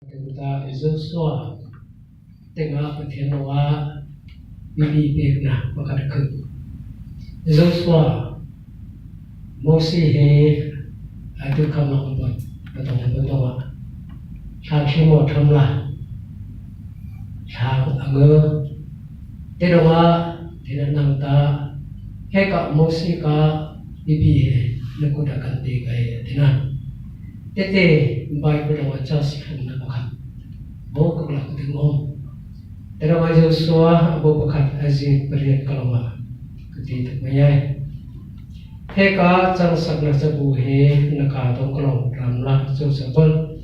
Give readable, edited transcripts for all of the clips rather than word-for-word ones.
chúng ta giữ xóa tình áp và thiên hóa bị việc nào và các cực giữ xóa mô si hề từ khám lòng vật và tổng hợp với tổng hợp sang khi một thâm là sang ngơ thế đâu mà thì là năng ta hay cả mô si cả bị hề nó cũng đã cần đi cái thế nào thế thì bài của đồng cho sĩ phụ là bậc bố cũng là cái tiếng ôm thế đâu mà giữ xóa bố bậc azin beriat kalau mà cái gì thực mấy ai thế cả trong sắc là sự bù hệ là cả trong lòng làm là sự sự vâng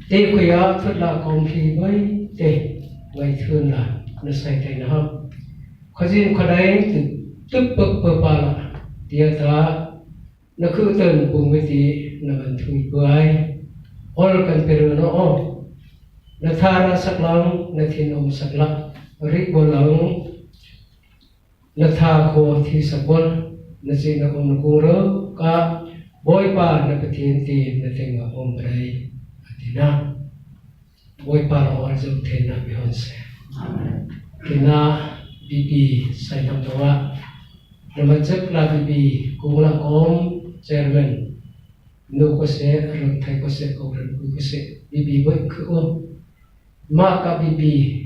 thế quý á thật là công khi với thế vậy thường là nó sai thay nó không có gì có đấy từ tức bậc bậc ba là tiệt ta nó cứ tên cùng với tí nó vẫn thui bưởi all cần phải nó ôm nó tha ra sắc lăng nó thiên ôm sắc lăng rít bồ lăng nó tha khô thì sắc bồn nó chỉ nó ôm nó cũng rớ cả bôi pa nó bị thiên tì nó thiên nó ôm bầy thì na bôi pa nó ở trong thiên nó bị hôn xe thì na bibi sai năm đó nó mà chắc là bibi cũng là ôm chairman nô có sẽ rồi thầy có sẽ có rồi có sẽ bibi với cứ ôm mà cả bibi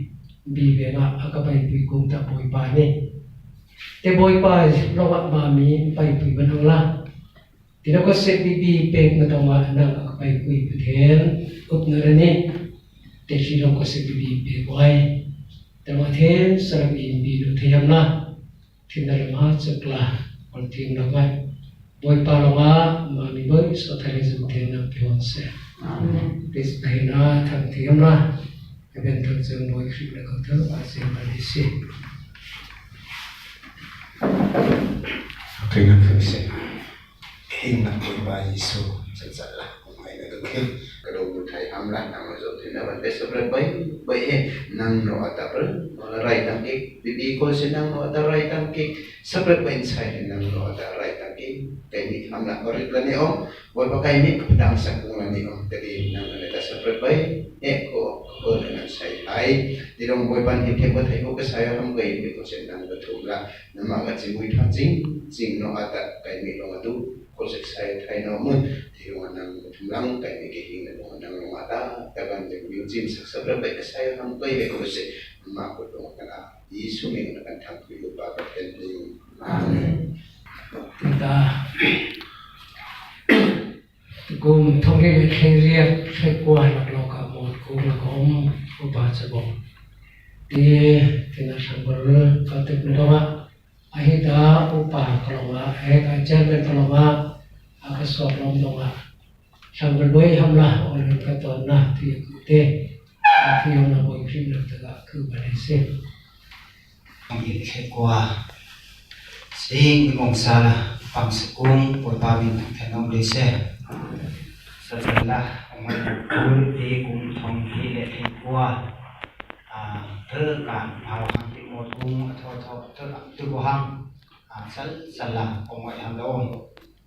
về ngã các bạn bị cùng ta bôi pa này te bôi pa lo wat ma mi pai pui ban hang la ti nó có sẽ bibi pek na tong ma na các bạn pui pu then up na rani te chi nó có sẽ bibi pe boy te ma then sarang in bi do thayam na thì na ma chak la on tim na mai bôi pa lo ma mi bôi so thai zum then na pe on se this day na thang thiam na cái bên thượng dương bôi khi là có thứ và xin và đi xin Kaya nga kasi hinga ko ba Yesu sa sala kung may nagagawin kadong tayo hamla nang maso tinawan beso bay bay nang no atapre right tangki bibi ko sinang no ataray tangki sabret ba inside nang no ataray tangki kay ni hamla orit la ni om boy pa kay ni kapdang sa kung ni om tadi nang neta sabret bay ko nang say ay dirong boy pan hip ko tayo ko sayo ham gay ko sinang batula na mga chibuy thajing jing no ata kay ni no atu ko say thay no mun thì mà nang thumlang kay ni ke hing no nang mata tagan de yu jim sabret bay ka sayo ham gay ko se ma ko do kana Yesu ni na kan thang ku ba ka ten amen ta gồm thông tin khen riêng phải qua là lo cả một cũng là có một ba sẽ bỏ thì là sản phẩm có thực nữa đó ai ta upa kalau ai cái chân bên kalau cái sọt lòng đó sản phẩm mới ham là orang cái tuần na thì thế khi ông là bồi phim được tất cả cứ phải đi xem ang ikhe qua sing mong sala pang sekung por pawin thenom de se satla ông kul ti kum thong ki le thi qua thơ kan phao hang ti một cung tho tho thơ tu bo hang sala ông ai ham lo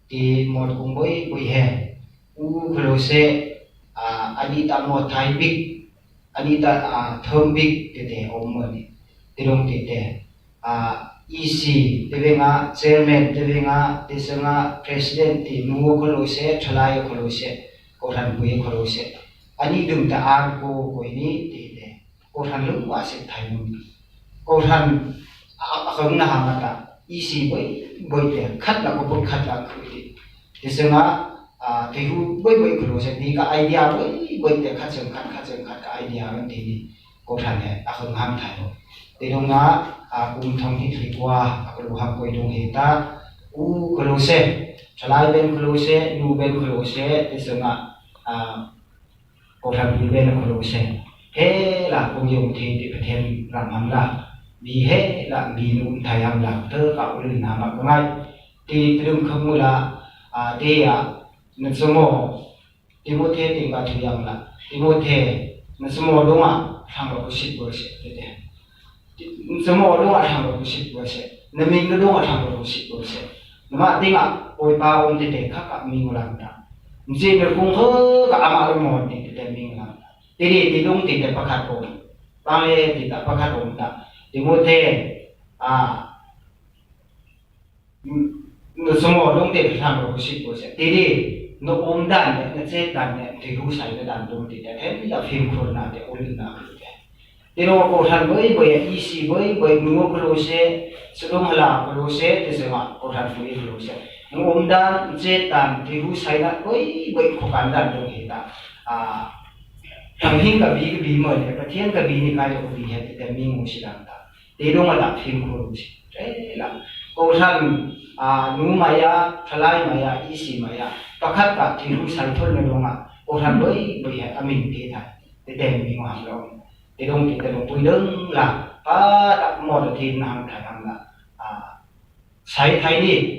ti một cung boi boi he u khlo se adita mo thai big adita thom big te ông mani tirong tite EC tebenga chairman tebenga tesenga president ti nuo kholo se thalai kholo se koran pui kholo se ani dum ta ar ko koini tite koran lu wa se thaim koran akhong na hamata EC boi te khat la ko khat la khoi tesenga tehu boi kholo se ni ka idea boi te khat ka idea an ti koran he akhong ham thai Tidong nga kung thong hit qua ako ham ko idong hita u close chalai ben close nu ben close tisanga ko tham ben close he la kung yung thi ti pathen ram ham la bi he la bi nu thai ham la thơ ka u na ma ngai ti tidong kham mu la te ya na somo Timothy ti ka thi yam la Timothy na somo lo ma tham ko sit bo se te semua orang akan berusik berusik, neming orang akan berusik berusik. Nama tengok, oi bau ni teh kakak minggu lama. Mesti berkunghe ke amak rumah ni teh minggu lama. tiri tidung tidak pakat om bangle tidak pakat om tak timute no semua dong tidak sama musik musik tiri no om dan ne cet dan ne tiru sai dan dong tidak hem ya film korna de ulin na kute tiro ko han boy boy isi boy boy ngo klose sedung hala klose tesema ko han boy klose no om dan cet dan tiru sai na boy boy ko kan dan dong hita thằng hin cả bí mờ này và thiên cả bí này cái chỗ bí hết thì mình muốn xí làm ta để đâu mà làm phim khổ rồi đấy là câu thằng nu maya thalai maya isi maya pakhat cả thì nu sai thôi này đâu mà câu thằng với hết mình thế này để mình hoàn đâu để đâu thì để đâu bùi đơn là đặt một thì làm thằng là sai thay đi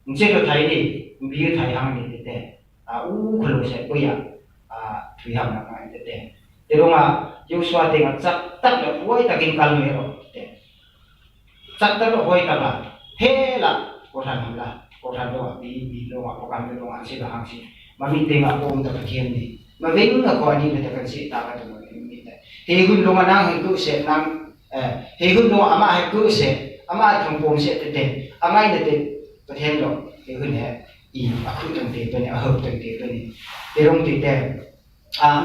mình sẽ được thay đi bí thay hàng đi để khổ sẽ bây giờ thủy hằng là ngay để rồi mà yêu xoa tiền chắc tất là vui ta kinh cần người rồi chắc tất là vui ta là thế là có thằng đó đi đâu mà có cần đâu mà sẽ là hàng gì mà mình tiền là ôm ta phải kiên đi mà vĩnh là coi đi là cần sĩ ta cái đó mình đấy thì hun đâu mà năng hình cứ sẽ năng thì hun đâu ama hay cứ sẽ ama thằng bom sẽ để ama này để có thêm rồi thì hun này ý mà cứ thằng tiền bên này hợp thằng tiền bên này thì đông tiền để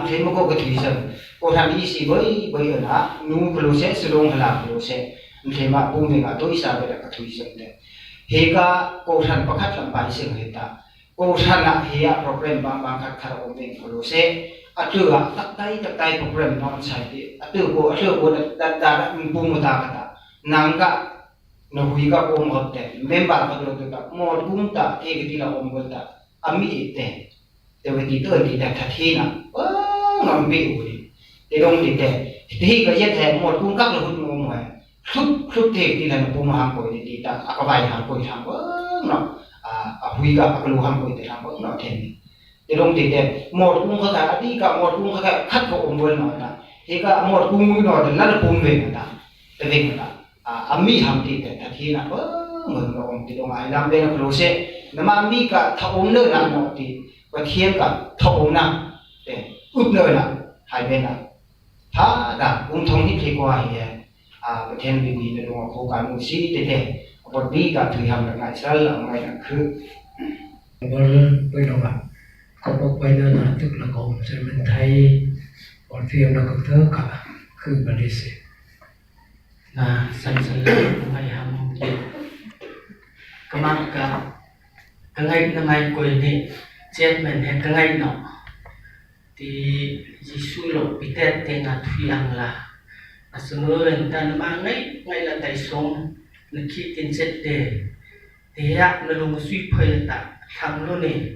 thế mà có cái thủy sản có thằng đi xí với ở đó nu proses sedong hala proses thế mà bung mình ở tôi sao về cái thủy sản đấy thì cái cô thằng bắt khách làm bài sinh hết ta cô thằng là hiện program bang khách khá ổn định proses từ tắc tay program nó sai đi từ cô đã bung một ta nàng cả nó huy cái ôm hợp đấy member cái đó cái một bung ta thì cái gì là ôm hợp ta ami đấyแต่วันที่ตัวที่แต่ทัดทีน่ะมันไม่อุ่นแต่ตรงที่แต่ที่ก็ยัดแทนหมดกุ้งกักเลยคุณงงไหมคลุกเทที่นั่นปูมาหางกอยที่ตาอากาศหางกอยทำเนาะหุยกับอากาศหางกอยที่ทำเนาะเทนแต่ตรงที่แต่หมดกุ้งเขาแค่ที่กับหมดกุ้งเขาแค่คัดกับอมบนหน่อยนะที่ก็หมดกุ้งมือหน่อยแต่นั่นปูเวงนะแต่เวงนะมีทำที่แต่ทัดทีน่ะเหมือนกับอมที่ตรงไหนลำเป็นโปรเซสน้ำมันมีกับถ้าอมเนื้อหนังหมดที่và thiên cả thấu năng để ướp nơi là hai bên là phá đã cũng thông hít thì qua thì và thiên bị nó đúng không có một xí để một đi cả thủy hầm là ngày sau là ngày là khứ bây giờ có một bây giờ là tức là còn sẽ mình thấy còn phim nó có thứ cả cứ vấn đề gì là sẵn ngày hầm cái mang cái ngày quên đi chết mình hết cái ngày nọ thì Giêsu lộ bị tết tên là thủy ăn là sớm người ta nó mang ngay là tại sống nó khi tiền chết để thì nó luôn suy phơi ta thằng luôn này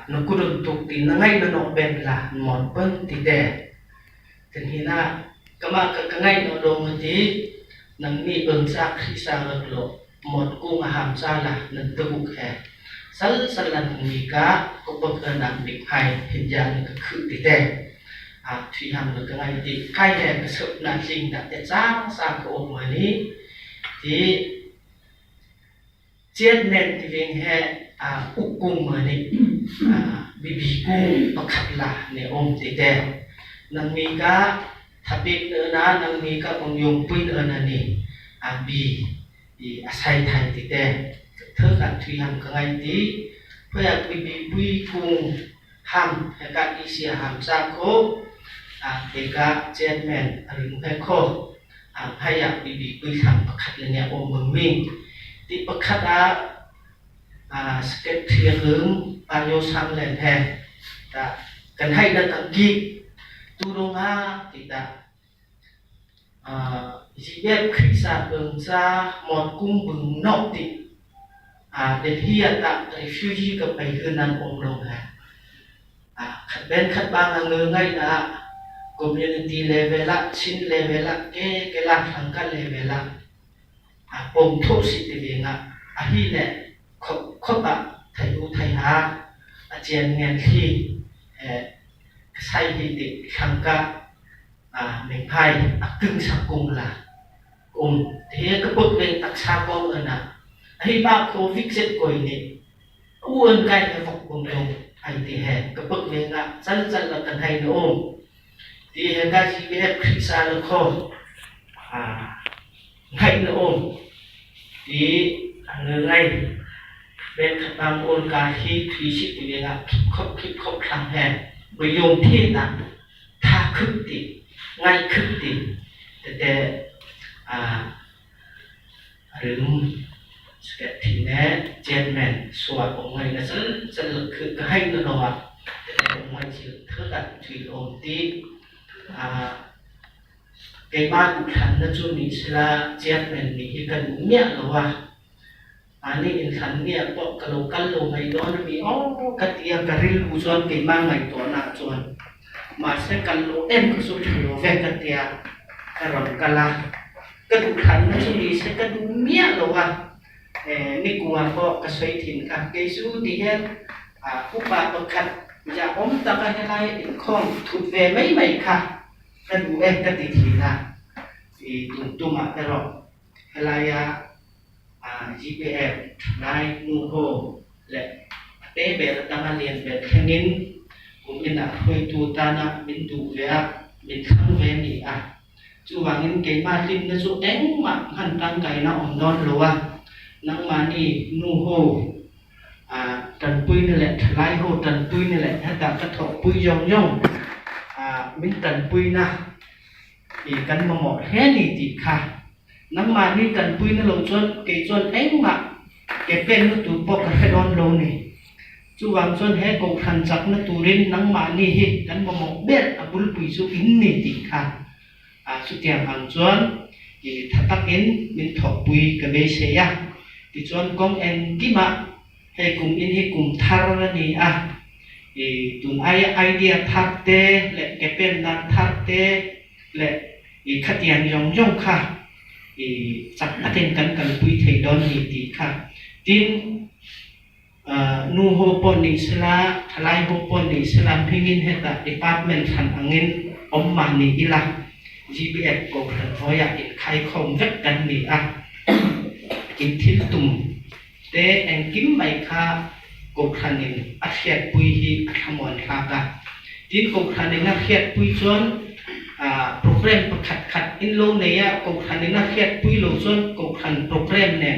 nó cứ đồn tục thì nó ngay nó nọ bên là một bên thì để thì là cái ngày nó đồ thì nó mi ơn sa khi sa ngược lộ một cung hàm sa là nó tự hè lần mika có bậc nặng định hay hình dạng cái khử tí tè thủy hàm được cái ngày thì cái này cái sự nạn sinh đã tiết ra sang cái ổn mới ní thì chết nên thì viên hè úc cung mới ní bị cung nó khát là để ôm tí tè nâng mika thập biệt nữa na nâng mika ông dùng pin ở nani bị sai thành tí tè thưa cả thủy hàm cái ngày tí bây giờ bị cùng hàm cái ý xia hàm sa cố thì cái chết men anh phải khô hay là bị hàm bậc khát lên nhà ôm mừng mình thì bậc khát cái thiên hướng bao nhiêu sang lên hè cần hay là cần kịp tu đông thì chỉ biết khi sa đường ra một cung bừng nọ thì để hiện tại refugee gặp bảy hơn năm ông đồng này khát bên khát bang là người ngay là community level là xin level là cái làm thằng cái level là ông thốt sĩ thì về ngã hi nè không thầy u thầy chuyện nghe khi sai thì để thằng cái mình hay cưng sạc cùng là thế cái bức lên tắc xa con ở nào hay ba covid chết quỷ này uốn cái phục cùng đồng hay thì hè cái bức lên là rất là cần hay nữa di hega GBF krisa leko ngai na om di ngai bet khatam on ka hi thi shi ti nga khip khop khang he bo yom thi ta tha khuk ti ngai khuk ti te rừng sẽ thì nè trên mền xóa của người là rất lực cái hay nó đó để người chịu thức đặt thủy ổn tí cái ba cụ khăn nó chú ní là trên mền ní cần nhẹ rồi anh ấy khăn nhẹ bộ cái lô cắn lô mày đó nó bị cái tia cái ril u chọn cái mang mày đó là chọn mà sẽ cắn lô em cái số thằng lô về cái tia cái rồng cái la cái cụ khăn nó chú ní sẽ cái nhẹ rồiนี่กูว่าก็กระสวยถิ่นครับเกซูที่เห็นผู้ป่าประคัดจะอมตะกันอะไรของถูกเวไม่ค่ะกันดูกันติดทีนะที่ตุ้มตลอดอะไรGPF นายนูโฮและเตะเบลตั้งเรียนแบบแค่นี้ผมเป็นคุยตูตานะเป็นดูเวเป็นข้างเวนี่จู่ว่าเงินเก่งมากลิ้นนะจู่เอ็งมากหันตั้งไก่นะอ่อนนอนหรือว่านังมานี่นูโฮตันปุยนี่แหละไล่โฮตันปุยนี่แหละถ้าแต่กระถกปุยยองมินตันปุยนะอีกันมาหมดแค่นี้ติดค่ะนังมานี่ตันปุยนั่นลงจนเกจนเอ็งมาเกเป็นนัตูปกระดอนลงนี่จู่วางจนให้กงขันจักนัตูรินนังมานี่ฮิกันมาหมดเบ็ดบุลปุยสุอินนี่ติดค่ะสุดที่อังจวนอีทักอินมินถกปุยกระเบเสียที่ชวนกองเอ็นกี่มาให้กลุ่มอินให้กลุ่มทาร์นี่ตุนไอเดียทักเตและเก็บเป็นนันทักเตและขัดแย้งยองค่ะจับอาเทนกันปุยไทยดอนนี่ตีค่ะทีนนูโฮปอนิสลาทลายโฮปอนิสลาพิงินเหตุดีพาร์ตเมนต์ทันอังเงินอมมานี่อีละ GPF ก็เห็นว่าอยากใครคงเวกกันนี่กินทิลตุ่มแต่เองกินไม่ค่ากบขันนินอาเขียดปุยฮีอัฐมอนค่ากันที่กบขันนินอาเขียดปุยจนโปรแกรมประขัดอินโลเนียกบขันนินอาเขียดปุยโลจนกบขันโปรแกรมเนี่ย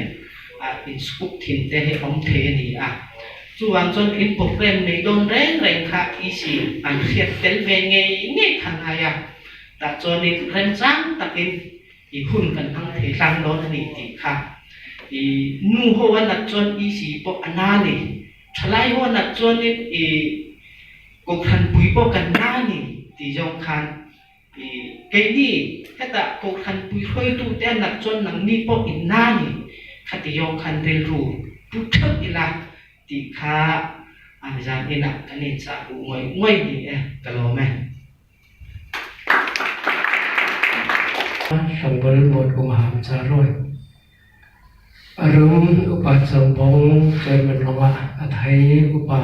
อินสกุปทินแต่ให้อมเทนี่ส่วนจนอินโปรแกรมในโดนแรงค่ะอีสิอันเขียดเต็มเวงเงี้ยขันอะไรแต่จนนี่เริ่มจ้างตัดอินอีหุ่นกันทั้งเทลังโดนนี่ติค่ะนูโฮวันนัดจวนอีสีปกอนานี่ทลายวันนัดจวนนี่กบขันปุยปกันนานี่ที่ยองคันเกนี่แค่แต่กบขันปุยค่อยตู้แต่นัดจวนหนังนี่ปกอินนานี่ขัดยองคันเรียนรู้พุทธอิละที่ข้าอาจารย์อินะกันนี่จะรู้ง่ายดีกะโลแม่สังเวยหมดกุมหามจารอยอารมณ์อุปาสมพงเจริญรวะอัฐัยอุปา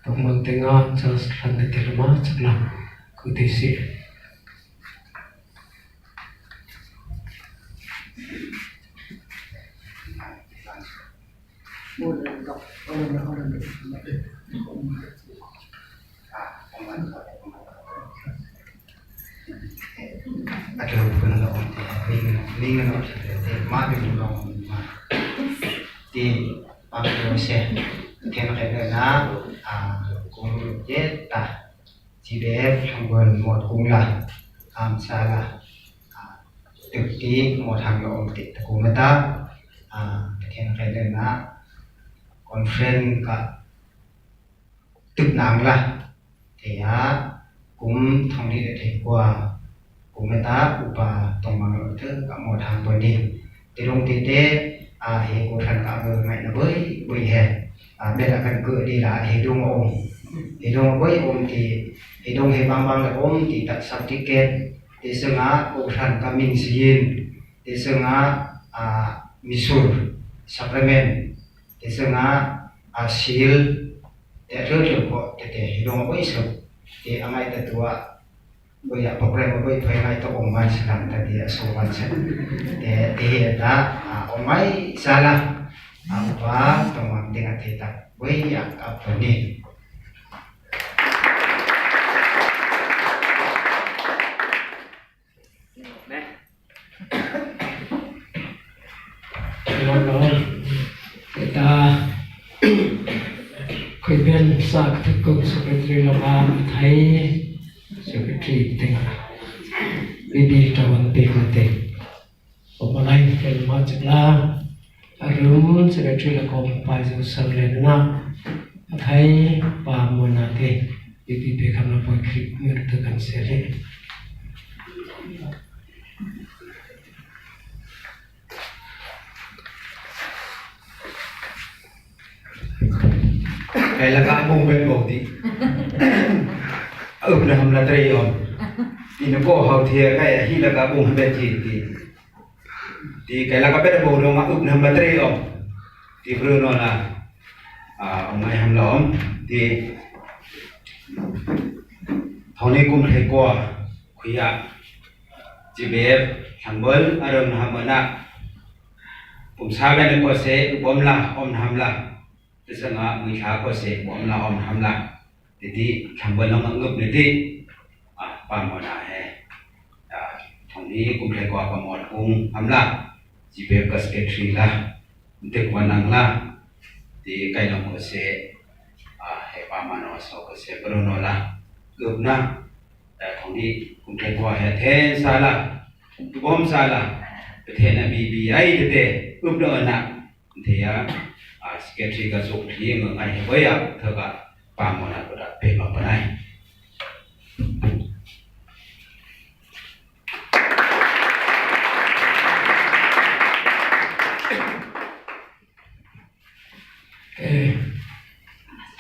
ตรงเมืองเตงาจะสันติเทลมาจักลังกุติสิอาจจะเป็นเราลิงเรามาเป็นเรามาที่บางคนเสียเทียนใครเลยนะกงเย็ดตาจีเดฟทำบนหมดกงละซาละตึกที่หมดทางเราติดกงไม่ตาเทียนใครเลยนะคอนเฟรนต์กับตึกหนังละเทียกุมทางนี้ได้ถึงกว่ากุมตาอุปาตรงมาเถอะกับหมดทางบนนี้ที่ลงที่เตะเฮกุทันกับเบอร์ไม่นะเบ้ยบุยแห่เด็กกันเกิดดีละเฮดงองเฮดงเบ้ยองที่เฮดงเฮบางละองที่ตัดสับติเกตที่สงากุทันกับมินซีนที่สงามิสูร์ซัพพลีเมนต์ที่สงาซีลแต่เรื่องพอแต่เฮดงเบ้ยสุดที่อะไรแต่ตัวboya program boy pengai to omai sedang tadi sowan sen de ta omai salah apa teman dengan kita boy ya apa ni cùng secretary lama thai secretary tengah bibi tawan pekate omalai kelma chakla arum secretary lakom paisu sanglena thai pa monate bibi pekamna poikri ngertekan sele Kaya laka mong ben bauti. Na hamla tray on. Inako how thia kaya hi laka mong ben ti. Ti kaya laka ben bau dong na hamla tray on. Ti bro no na. Omai hamla on ti thone kum thai ko khuya. Ji beb thambol aram hamana. Pum sa ben ko se bomla om hamla. Sesama mengikah ko se omla om hamla jadi thambal long ngup niti pamona he thoni kum le ko pamon kum hamla jibe ka secretary la tek wanang la di kai long ko se he pamano so ko se brono la gup na thoni kum le ko he then sala bom sala then bibi ai te up do na thea secretary ka sok thi ngai hoya thaka pamona ko da pe ma banai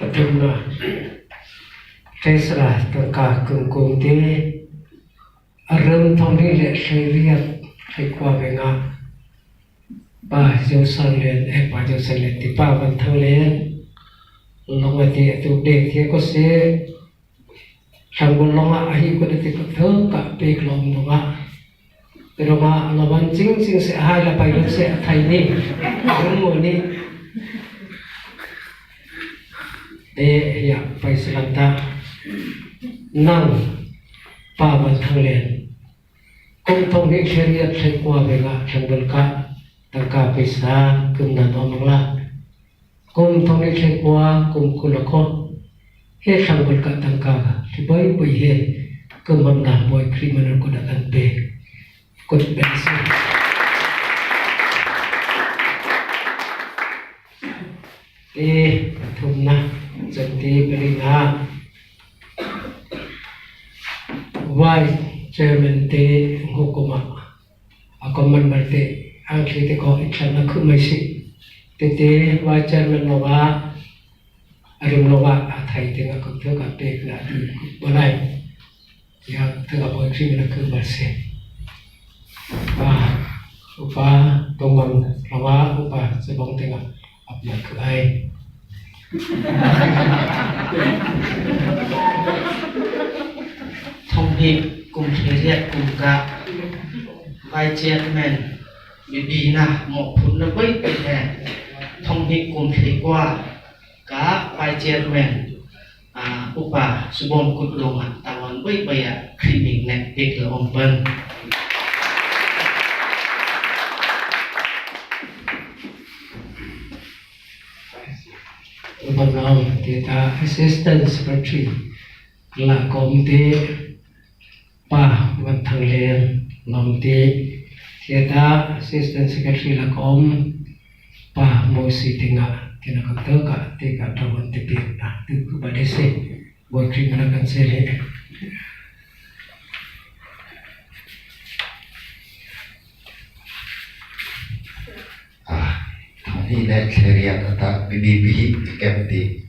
patumna tesra tangka kungkung te aram thongni le shriat thekwa benga ba jo sanlen ba jo sanlen ti pa ban thang len longati tu de thia ko se sambul longa ahi ko de ti ko ka pe klong longa pero ma lawan ching ching se hai la pai lo se thai ni mo ni de ya pai selanta nang pa ban thang len kum thong ni shariat thekwa benga sambul ka tangka pesa kumna nomla kum thongni thekwa kum kulako he sangkul ka tangka tibai bai he kumna boy criminal ko dakan pe ko bensi thumna jati berina vice chairman te hukuma akoman barte ang kita ko ikan aku masih tete wajar menolak ada menolak atai tengah aku tengah pek nak di balai yang tengah berkri nak bersih upa tomang rawa upa sebong tengah apa ke ai thông điệp cùng thể hiện cùng cả vai chairman bibi na một phút nó với cái này thông điệp cùng thể qua cả vai chairman upa subon kut longa tawan với bây giờ khi mình nè việc là ông bên Menang kita assistant secretary là công ty pa văn thằng liền làm ty kita assistant secretary là công pa mau si tengah kena kata kat tiga tahun tiga tu kepada saya buat kriminakan saya Ini dah clear kata BBB Kepti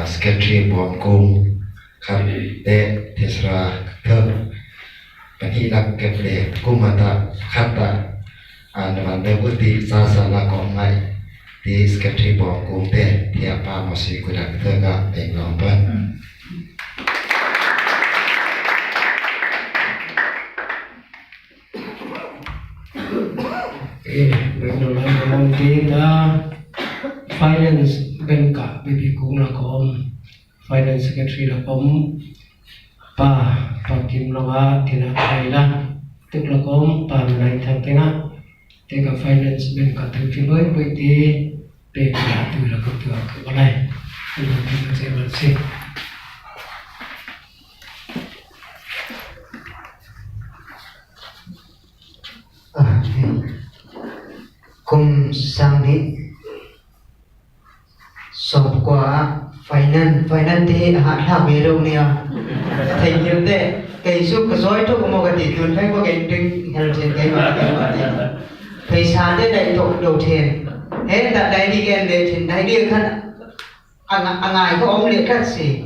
Secretary Bom Kung Kap De Tesra Ter Penhidak Kepti Kumata Kata Naman Bebuti Sasa Lakon Ngai Di Secretary Bom Kung Te Tiapa Masih Kudak Terga Penglompan Menolak kita finance bengka bibi kung lakom finance secretary lakom pa kim longa tina kaila tuk lakom pa menai thang tengah tega finance bengka tu tibai bai ti pe ka tu lakom tu ke balai Terima kasih. Kum sang di sop qua finance thì hạ tháp về đâu nè thầy nhiều thế cái số cái sói thuốc một cái tỷ tuần phải có cái đinh hay là cái mà thầy sáng thế đại tổ đầu tiền hết tại đây đi cái để tiền đây đi khăn anh ai có ông liệt các gì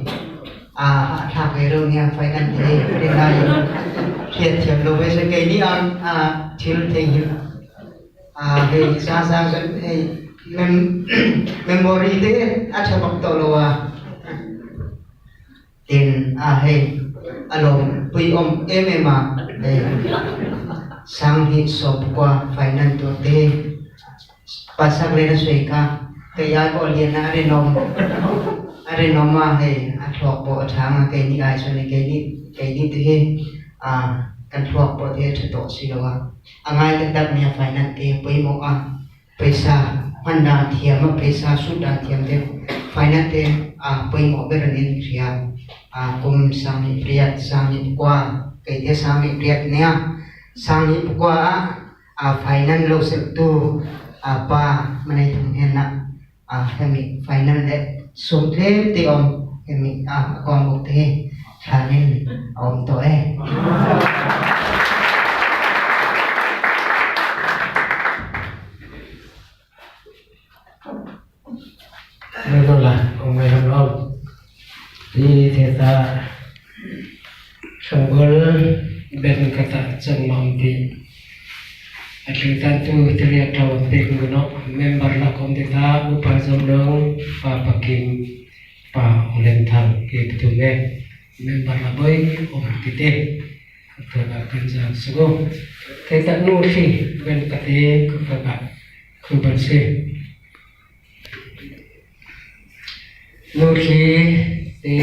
hạ tháp về đâu nè finance thì đến đây thiệt thiệt đối với cái đi ăn thiếu thầy nhiều cái sang dẫn hay memory thế acha bak tolo tin hay alom pui om emema sang hi sop qua finance to te pasak le na suika kaya ko lian na are noma hay atlok po thang ke ni ai so ni ke ni te kan thok po te to silowa angai kan dak nia finance te pui mo pesa Handa thiam pesa sudah thiam te finance te pui mo beranin ria kum sami priat sami kwa ke dia sami priat nia sami kwa finance lo sektu apa menai thum hena hemi finance le sum the te om hemi kon buk te thanin om to Nó là ông ngày hôm đó đi thế ta xong bữa bên kata chân mong thì kita tu teriak tahu teknologi no member la kom kita upah jomdong pa pakim pa ulen thang ke betume member la boy om kite kata kanjang sugo kita nu si ben kate kata kuban si nu si te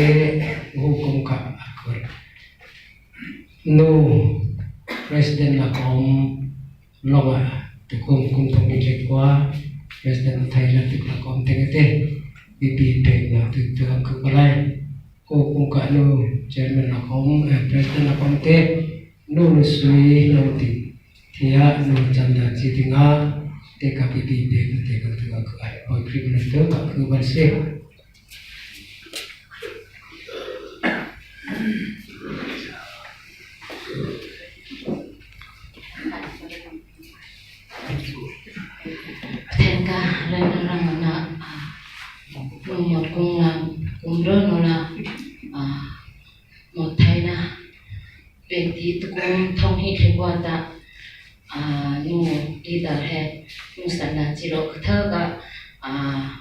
hukum ka akur nu president la kom longa te kum thong ni kwa president Thailand te la kom te bibi te na te ku balai kum ka nu chairman la kom president la kom te nu sui no ti thia nu chanda chi tinga te ka bibi te ka ku ai oi criminal te ka ku ban se một cùng làm cùng rất là một thầy na về thì tôi cũng thông hết thế qua ta nu đi tới hè nu sản là chỉ độ thơ cả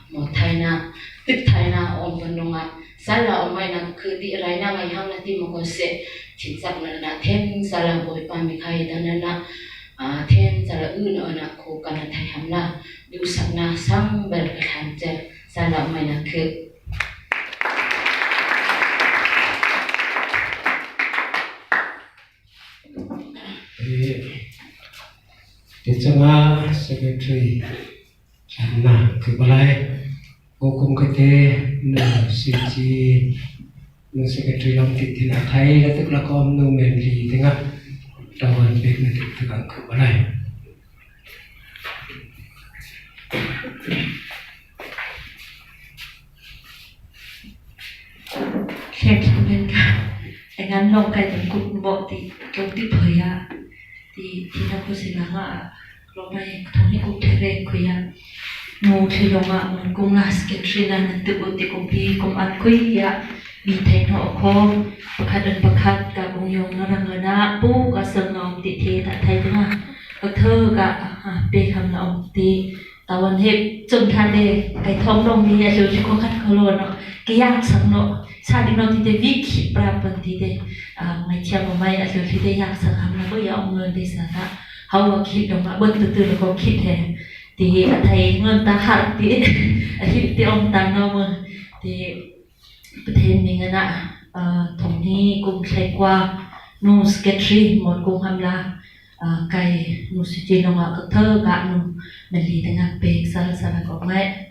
một thầy na tích thầy na ông vẫn đúng ạ sao là ông ấy na cứ đi lại na ngày hôm nay thì một con sẽ chỉ chắc là thêm sao là buổi ba mươi hai đó nên là thêm sao là nữa là cô cần là thầy hàm là du sắc na sang bờ cái hàng chơi sao là ông ấy na cứ di tengah secretary karena kebalai hukum kete nu siji nu secretary lam titin athai la tức là com nu menli tengah dawan bek na tengah kebalai khen cho bên cả anh ăn lâu cái tầm cục bộ thì công ty thời thì nó có gì là lúc này thằng này cũng thể khơi ngô thì lòng mình cũng là sketch là tự bộ thì cũng đi cũng ăn khơi vì thế họ có bậc hạt cả bông yong nó rằng là bố cả sơn ông thì thế đã thấy đúng không có thơ cả bê khăm ông thì tao ăn hết chân than để cái thông đồng đi rồi chỉ có khách khâu luôn nó cái yak sang nó sao đi nó thì để viết pra phần thì để ngày chiều của mày rồi thì để yak sang ham là bây giờ ông người để sao ta hầu khi đồng mà bớt từ từ là có khi thế thì thầy ngân ta hạt thì ông ta nó mà thì thêm mình là thống ni cùng thầy qua nu sketchy một cùng ham là cái nu suy nghĩ nó mà thơ cả nu mình đi tiếng Anh bê sao có mẹ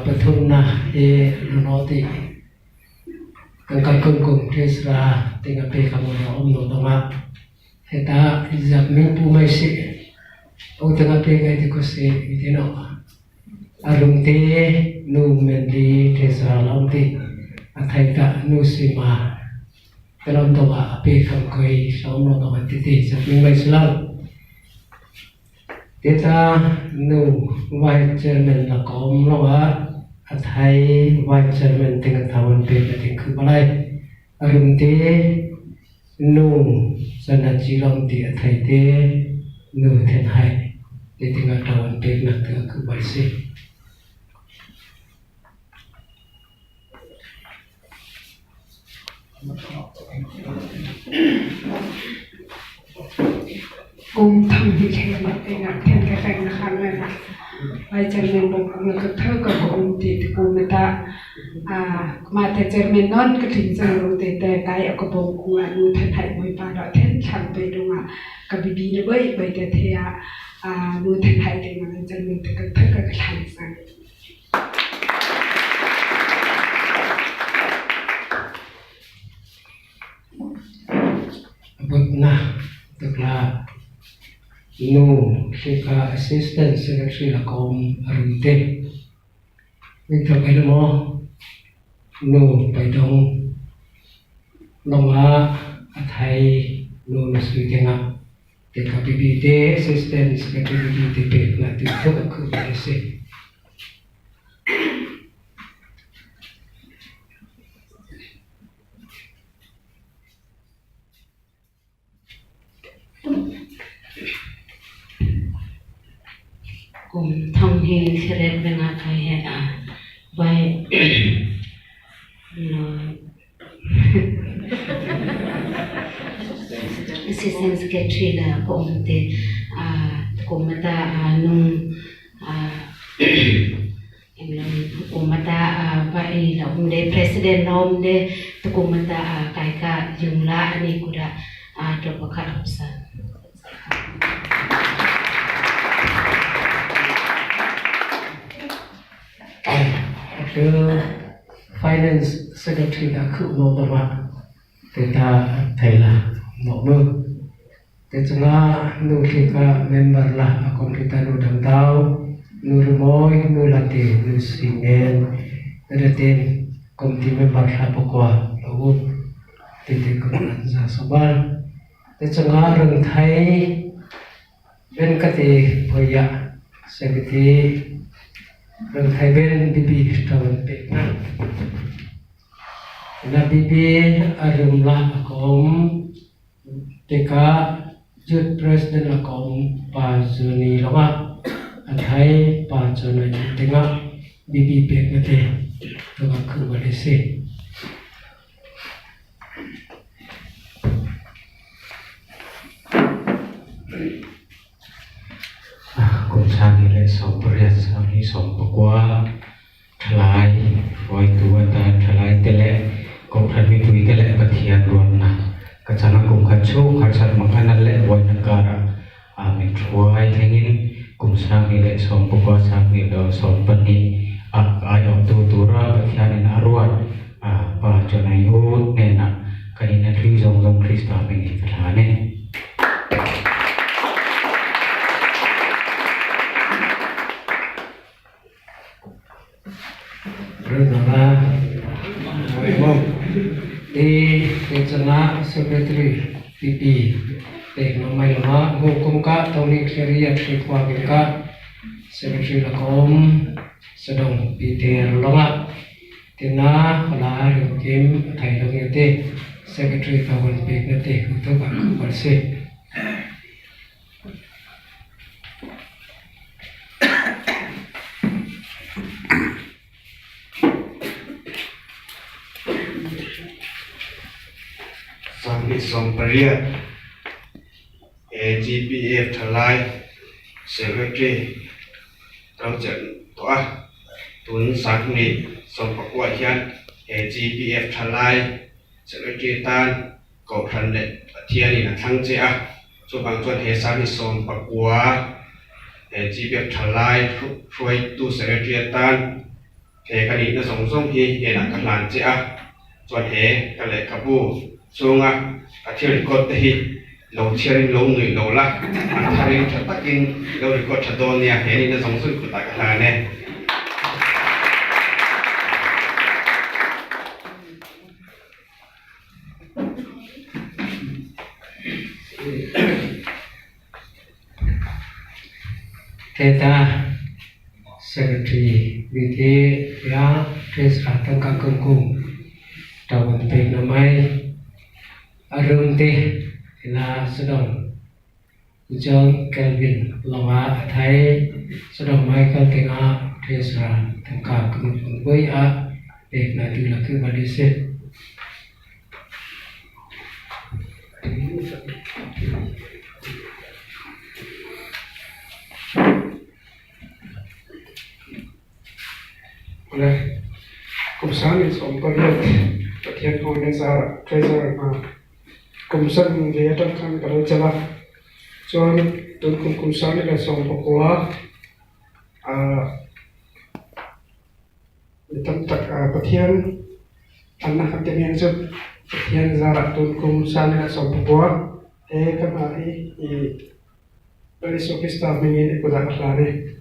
ปทุมนะนอติกังกุมเทสราติงเปคำว่าอมโนตมาเหตุจับมิปูไม่สิอุตงเปไงที่กุศลวิธีนออารมณ์เตนูเมนดีเทสราลำติอัฐิตานูสิมาแต่ลำตัวเปคำคุยสองโนตมาติติจับมิไม่สลับkita nu vice chairman la kom lo wa athai vice chairman ting thawon pe ka ting khu balai arum te nu sana chilom ti athai te nu then hai te ting thawon pe na ta khu bal se cùng thằng thì khen là cái ngạc thêm cái phanh là khăn này là bây giờ mìnhบอกngườiก็เท่ากับองค์ที่กูมาตามาแต่เจอเมนนอนก็ถึงจะรู้แต่ไกลเอากระบอกกูนูทันไทยมวยปลาดอกเท่นฉันไปดูกับบีบีเลยเว้ยไปแต่เทียนูทันไทยแต่มันจะมีแต่ก็เท่ากับฉันสั่งบุตรนะตุลานูสิกา assistant secretary ละกรมอรุณเตวิทย์ไปดูมั้งนูไปตรงลงมาไทยนูนักสื่อเก่งอ่ะเด็กกับบีบีเต assistant secretary บีบีเตเป็นนักติดตัวคือไปเสียcùng thông hi seret benga thai he by assistant secretary la cùng te cùng mata nung cùng mata by la umde president nomde cùng mata kai ka jumla ani kuda to pakar hapsanคือ finance secretary ก็คือโนตมาแต่ถ้าไทยละโนมือแต่จังหวะนูที่ก็ member ละคอมพิวเตอร์นูดังดาวนูรมอยนูลาเตนูสิเงนแต่เต็นคอมที่ member ละปกว่าเราติดกับนันจะสบายแต่จังหวะเรื่องไทยเป็นกติพยาเศรษฐกิจเรื่องไทยเป็นบีบีตะวันเป็นนะบีบีอารมณ์ละของเด็กจุดประธานละของป่าจุนีละว่าไทยป่าจุนีเด็กบีบีเป็นกันเองตัวคือบริษัทกลุ่มชาติและสองบริษัทสามที่สองบอกว่าทลายไว้ตัวตาทลายแต่ละกองทัพมิตุยแต่ละปฏิญาณรวมนะกระจายกลุ่มขัดชูขัดสัตว์มังคันนั่นแหละไว้นักการมิตรไว้ทั้งนี้กลุ่มชาติและสองบอกว่าชาติเราสองปันนี้อายอตัวราปฏิญาณอารวาป่าจนอายุเนี่ยนะกันนี้นั่นคือทรงคริสต์ตาเป็นอิสระเนี่ยเรื่องอะไรว่าdi Kecana Secretary PP Nama Ilma Hukum Ka Tony Cleria Trikwa Ka Secretary Lakom Sedong Peter Longa Tina Hala Kim Thai Long Yate Secretary Kawan Pek Nate Kutu Ka Kubarse Somparia AGPF ทลาย Secretary เราจะตัวตุนสักนิดสมประกวดยัน AGPF ทลาย Secretary ตานกอบทันเด็ดเทียนี่นะทั้งเจ้าส่วนบางส่วนเฮสักนิดสมประกวด AGPF ทลายช่วยตู้ Secretary ตาน เฮกันนี้จะส่งส่งที่เฮนักกันหลานเจ้าส่วนเฮกันเลยกับบูสูงอ่ะอาเทียริกดที่เราเชียริลงหนึ่งเราละอันทาริงชัดตักยิงเราริกดชัดโดนเนี่ยเฮนี่จะส่งส่งกุตากันหลานเนี่ย Teta Secretary Viti Ya Tresra Tangka Kengkung Tawan Pek Namai Arunti Ina Sedong Ujong Kelvin Lawa Athai Sedong Michael Tenga Tresra Tangka Kengkung Bui A Pek Nadu Laku Badisi oleh Komisaris Ompaliat Petian Organizar Treasurer Komisan Liatan Kan Kalau Jalan Soal Tun Komisaris dan Som Papua Tempat Petian Anak Kejadian Sub Petian Zarat Tun Komisaris dan Som Papua Kemari dari Sofista Mingin Ikut Lari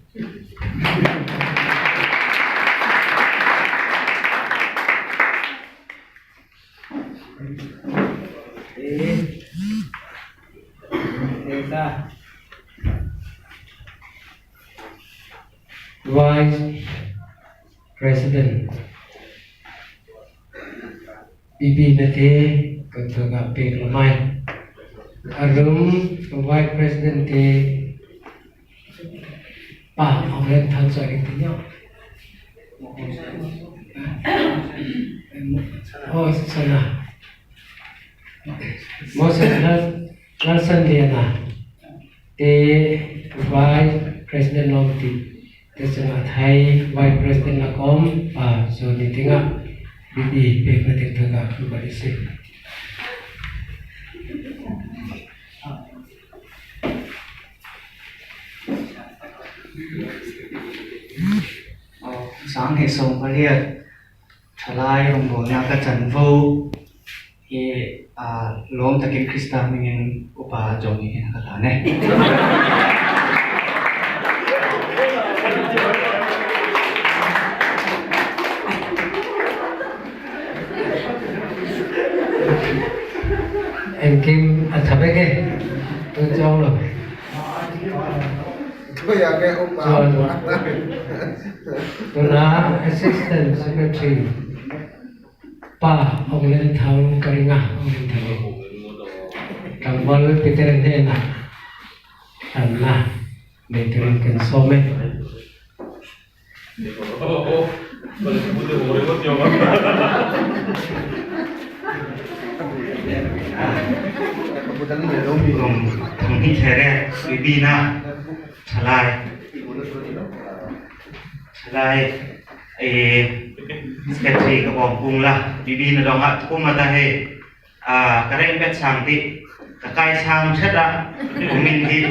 Vice President Bibi Nate Ketua Pek Lamai Arum Vice President Te Pa Orang Tan Soal Intinya Oh sana Moses Larsen Diana Te Vice President Nomti Tersebut Hai Vice President Lakom So di tengah Bibi Pek Nate Tengah Pribadi Sih sáng hệ sống và liệt trở lại rồng đồ nhà các chân vô thì lom ta cái Krista mình upa giống như thế nào này em Kim thật cái tôi cho rồi tôi là Assistant Secretary Pa ông lên thang Karinga ông lên thang Kang Bal Peter Dena Tanah Meterin Kensome Thằng đi thế đấy, Bibi na, Salai, Sketchy cái bom cung là Bibi na dong ạ, cung mà ta hay, cái này biết sang tí, cái sang chết đã, của mình thì,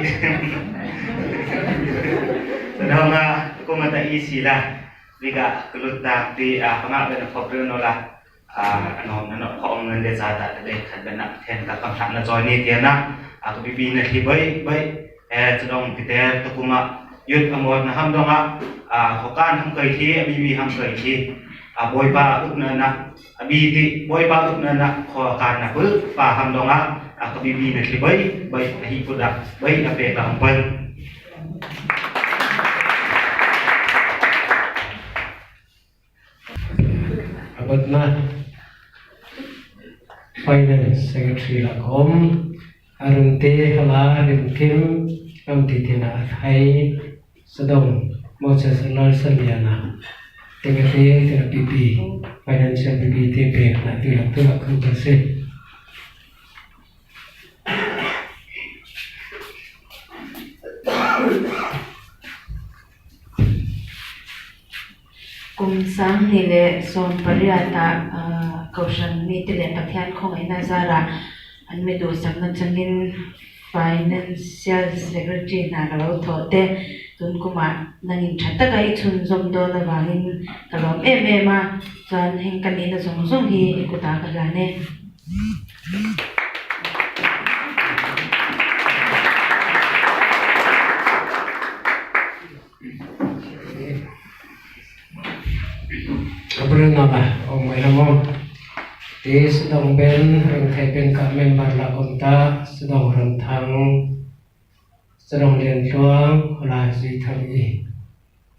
dong ạ, cung mà ta easy là, vì cả cái lúc ta thì pengap dan fakir nolah. Nó không nên để ra tại đây thật là nặng thêm các cam sản là rồi này tiền đó cái bibi này thì bấy cho đông cái thế tôi cũng mà yết một là ham đông khó khăn ham cười thi bibi ham cười thi bôi ba ước nên là bibi bôi ba ước nên là khó khăn là bước và ham đông cái bibi này thì bấy là hi phụ đặc bấy là về là ham bấy Abadna Finance Secretary Lakom Arunte Hala Limkim Amtitina Athai Sedong Moses Larsen Diana Tegate Tera PP Financial PP TP Na Tilak Tilak Kumpase cùng sáng thì lệ son pariata cầu sân ni tê lệ bạc thian không ấy na ra anh mới đồ sáng nên chẳng nên Financial Secretary na kalau thote tun kuma nangin thata kai chun zom do na wangin kalom ma chan heng kan ina zong zong hi ikuta ka gane Kebetulan apa? Mai lamong di sedang ben yang thai ben ka member la komta sedang rentang sedang lian tuang la si thang i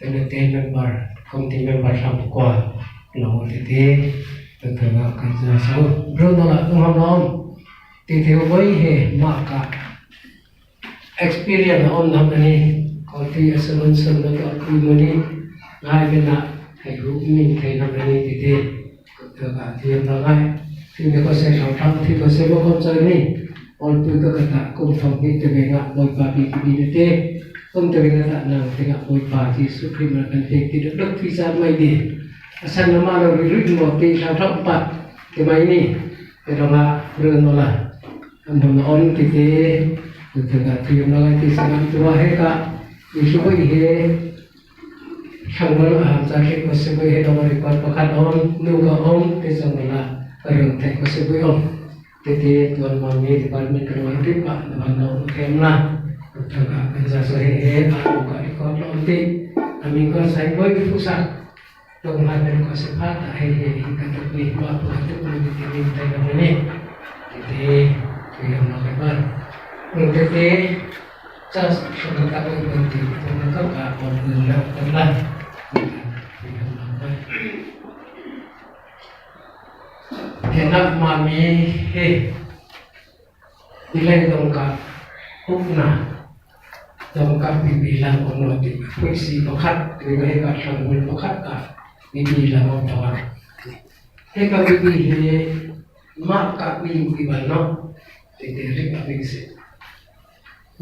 ten member komti member sam kwa lo ti tengah kerja so bro la ngom ti wei he maka experience on nam ni ko ti asalun sun na ko muni ngai bena thầy hữu minh thầy năm nay thì thế tất cả thiên là ngay thì nếu có sẽ sáu tháng thì có sẽ có con chơi này còn tôi có cả cùng phòng bị từ về ngã bồi bà bị như thế không từ về ngã nào thì ngã bồi bà thì suốt khi mà cần thì được đức thì ra mày đi sang nó mà nó rít một tí sáu tháng bạc thì mày đi thì đó là rồi nó là nó on thì thế tất cả thiên là ngay thì sang tua hết cả thì số vậy thế Sanggal sakit ko sebuah hedong rekod pekan nuga te sanggal kareng te ko sebuah tete tuan mami departemen kerja hidup pak dengan kemla jaga kerja sore buka rekod nanti kami ko saya boy di pusat dong hadir ko sepat kata ni apa itu perlu diminta ini tete yang lebar tete jas sudah tak berhenti untuk kak orang tenang Kenap mami nilai dongkap hukna dongkap bibilang onoti puisi pekat dengan kat sanggul pekat kat bibilang ontawan heka bibi mak kat bibi bano titerik abisi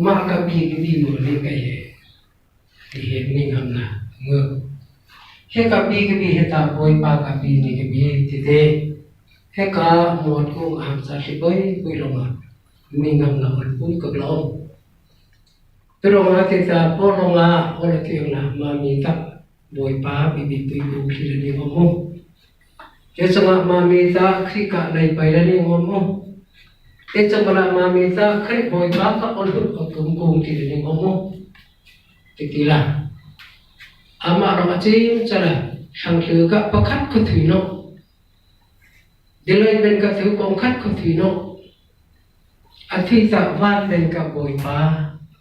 mak kat bibi boleh kaya dihening hamna ngược heka bibi heta boy pa kat bibi tite Heka muat ko hamsa siboy kulonga mingam na pun keblong terunga kita polonga oleh tiang mamita boy pa bibi tu sila ni ngomong jesanga mamita krika nai paila ni ngomong jesanga mamita krik boy pa ka olhut kungkung sila ni ngomong titila ama ramacim cara sang ka pakat ko thino Dilai ben ka thu kong khat ko thino athi ta van ben ka boy pa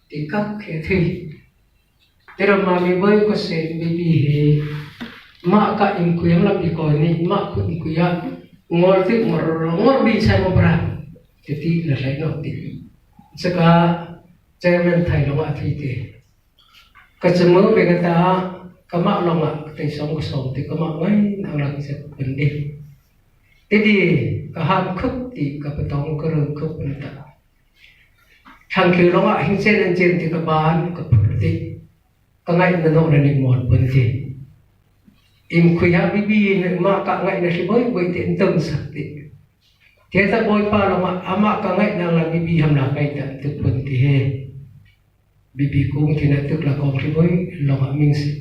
ti kap khe thi tera ma mi boy ko se bibi he ma ka in kuyang lam di ko ni ma ku in kuya ngor ti ngor bi sa mo pra ti la lai no ti saka chairman thai lo athi te ka chemo be ka ta ka ma lo ma te som ko som ti ka ma ngai nang lang se ben di Jadi kaham khúc thì cả betong cơ rừng khúc này ta thằng kia nó ngại hình sen trên thì các bạn các thì các ngài nó là niềm mòn vấn gì im khuya bibi mà các ngài là sẽ với tiện từng sắc thì thế ta bôi pa là mà ama các ngài đang là bibi ham là cái tận thực vấn thì he bibi cũng thì là tức là con sẽ với lòng mình sĩ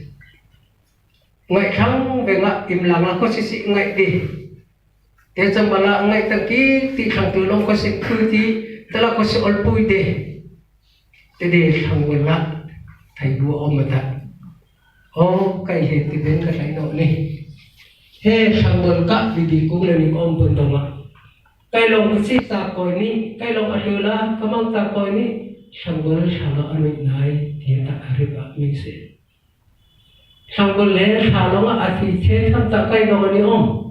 ngài thắng về ngạ im lặng là có sĩ ngài đi Thế chẳng bala ngay ta ki ti thang tu long ko se khu ti tala ko se olpui de te de thang wala thai bu om ta o kai he ti ben ka sai no ni he thang bol ka bi ku le ni om pun dong ma kai long si ta ko ni kai long alula kamang ta ko ni thang bol shala anu nai ti ta ari ba mi se thang bol le shala ma athi che tham ta kai no ni om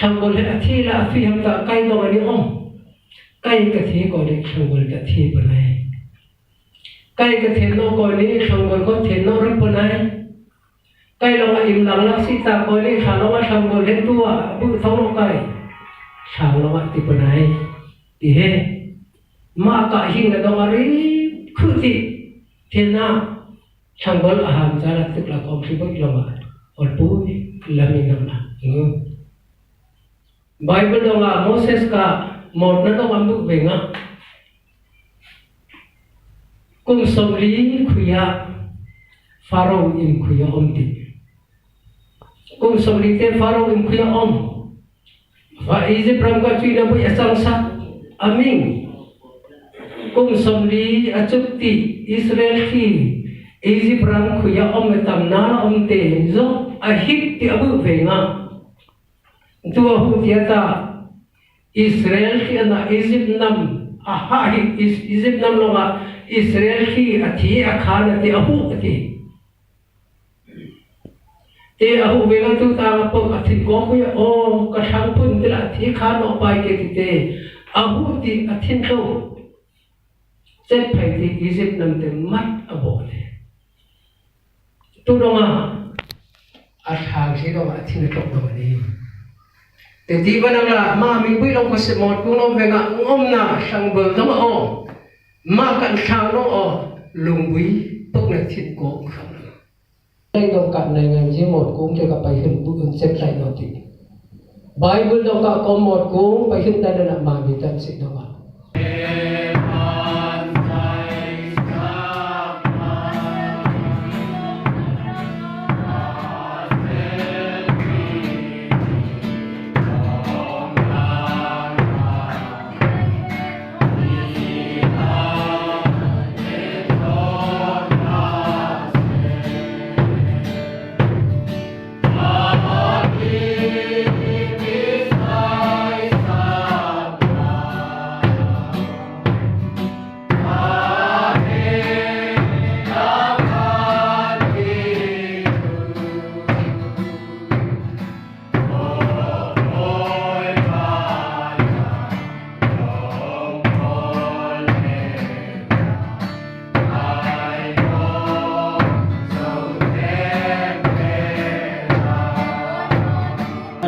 Sanggol athi la athi ham ta kai no ani om kai ka thi ko ni sanggol ka thi banai kai ka thi no ko ni sanggol ko thi no ri banai kai lo im lang la si ta ko ni sa lo sanggol he tua bu thong no kai sa lo ti banai ti he ma ka hing na do ari khu ti thi na sanggol aham ta la tik la ko thi bo lo ma or pu la mi nam na Bible dong Moses ka mod na dong ambu benga cùng sống lý khuya Pharaoh in khuya om ti cùng sống lý te Pharaoh in khuya om và Egypt ram qua truy na bui asang sa amin cùng sống lý achuk ti Israel ki Egypt ram khuya om tam na om te zo a hit ti abu ve nga tua hu tiata Israel ki ana Egypt nam aha Egypt nam longa Israel ki athi akhana te ahu ati te ahu venga tu ta po athi ko ko o ka sang pun te la thi khano pai ke te ahu ti athin to set phai ti Egypt nam te mat abo te tu longa athang si longa athin to do ni te di ba la ma mi bui long ko se mo ku long venga ngom na sang bel dama o ma kan sang no o lung bui pok na thit ko kham đây đồng cạn này ngành chỉ một cũng cho cả bài hình bức hình xếp lại đầu tiên Bible đồng cạn có một cũng bài hình đây là làm mà bị tận sự đâu ạ